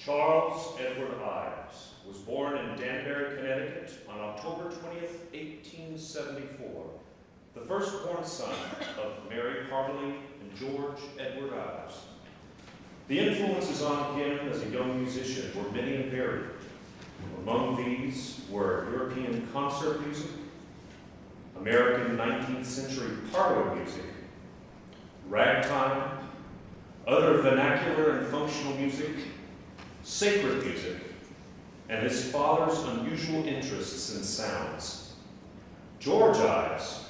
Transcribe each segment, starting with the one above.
Charles Edward Ives was born in Danbury, Connecticut on October 20th, 1874, the firstborn son of Mary Harley and George Edward Ives. The influences on him as a young musician were many and varied. Among these were European concert music, American 19th century parlor music, ragtime, other vernacular and functional music, sacred music, and his father's unusual interests in sounds. George Ives,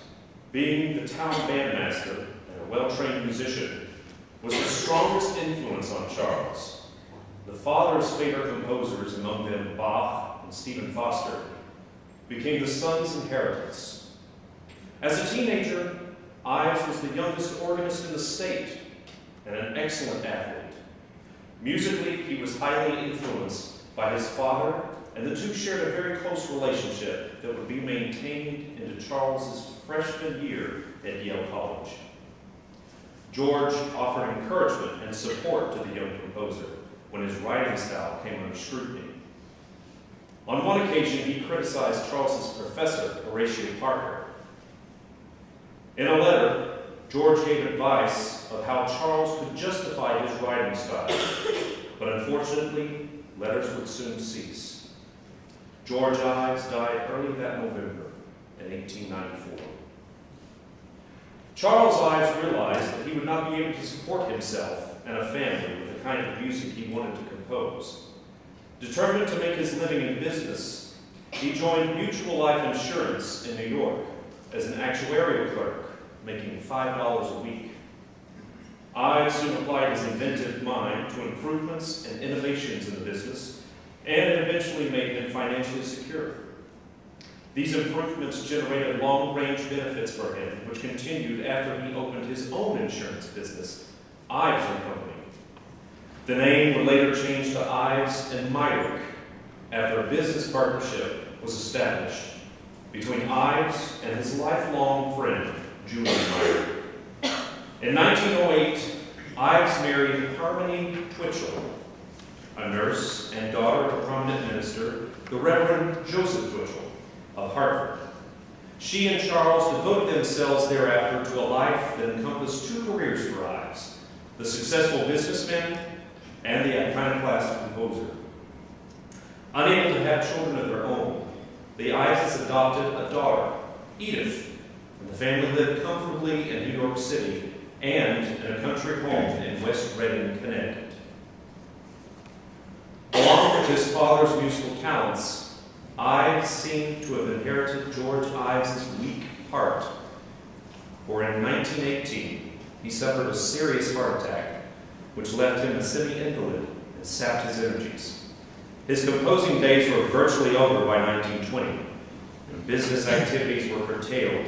being the town bandmaster and a well-trained musician, was the strongest influence on Charles. The father's favorite composers, among them Bach and Stephen Foster, became the son's inheritance. As a teenager, Ives was the youngest organist in the state and an excellent athlete. Musically, he was highly influenced by his father, and the two shared a very close relationship that would be maintained into Charles's freshman year at Yale College. George offered encouragement and support to the young composer when his writing style came under scrutiny. On one occasion, he criticized Charles's professor, Horatio Parker. In a letter, George gave advice of how Charles could justify his writing style, but unfortunately, letters would soon cease. George Ives died early that November in 1894. Charles Ives realized that he would not be able to support himself and a family with the kind of music he wanted to compose. Determined to make his living in business, he joined Mutual Life Insurance in New York as an actuarial clerk, making $5 a week. Ives soon applied his inventive mind to improvements and innovations in the business, and it eventually made him financially secure. These improvements generated long-range benefits for him, which continued after he opened his own insurance business, Ives & Company. The name would later change to Ives and Myrick after a business partnership was established between Ives and his lifelong friend, Julian Myrick. In 1908, Ives married Harmony Twitchell, a nurse and daughter of a prominent minister, the Reverend Joseph Twitchell of Hartford. She and Charles devoted themselves thereafter to a life that encompassed two careers for Ives: the successful businessman and the iconoclast composer. Unable to have children of their own, the Iveses adopted a daughter, Edith, and the family lived comfortably in New York City and in a country home in West Reading, Connecticut. Along with his father's musical talents, Ives seemed to have inherited George Ives' weak heart, for in 1918 he suffered a serious heart attack, which left him a semi-invalid and sapped his energies. His composing days were virtually over by 1920, and business activities were curtailed,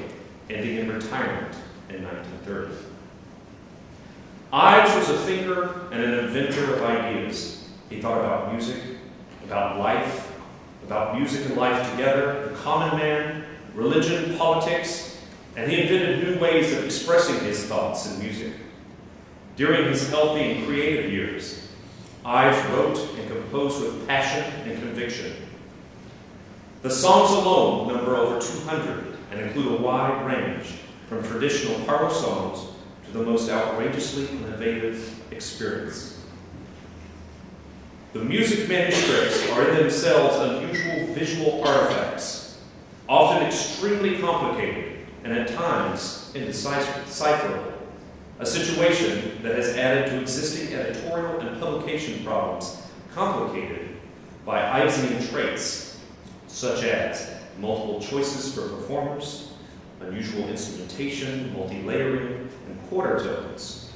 ending in retirement in 1930. Ives was a thinker and an inventor of ideas. He thought about music, about life, about music and life together, the common man, religion, politics, and he invented new ways of expressing his thoughts in music. During his healthy and creative years, Ives wrote and composed with passion and conviction. The songs alone number over 200 and include a wide range, from traditional parlor songs to the most outrageously innovative experience. The music manuscripts are in themselves unusual visual artifacts, often extremely complicated and at times indecipherable, a situation that has added to existing editorial and publication problems complicated by Ivesian traits, such as multiple choices for performers, unusual instrumentation, multi-layering, and quarter tones.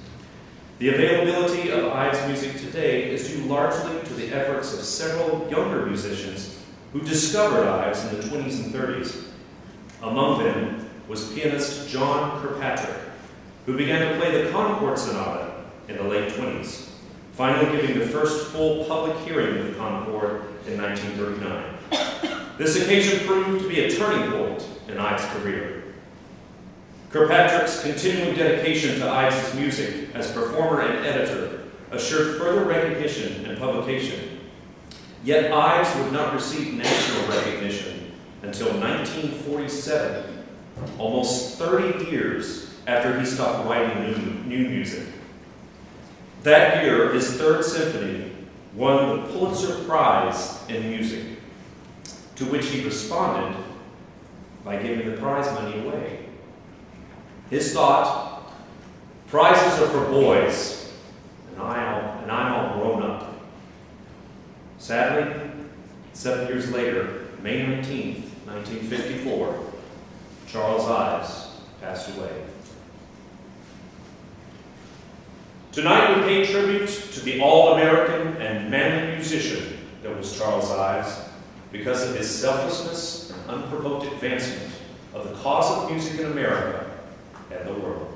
The availability of Ives music today is due largely to the efforts of several younger musicians who discovered Ives in the 20s and 30s. Among them was pianist John Kirkpatrick, who began to play the Concord Sonata in the late 20s, finally giving the first full public hearing of the Concord in 1939. This occasion proved to be a turning point in Ives' career. Kirkpatrick's continuing dedication to Ives' music as performer and editor assured further recognition and publication. Yet Ives would not receive national recognition until 1947, almost 30 years after he stopped writing new music. That year, his Third Symphony won the Pulitzer Prize in Music, to which he responded by giving the prize money away. His thought, prizes are for boys, and I'm all grown up. Sadly, 7 years later, May 19th, 1954, Charles Ives passed away. Tonight we pay tribute to the all-American and manly musician that was Charles Ives because of his selflessness and unprovoked advancement of the cause of music in America and the world.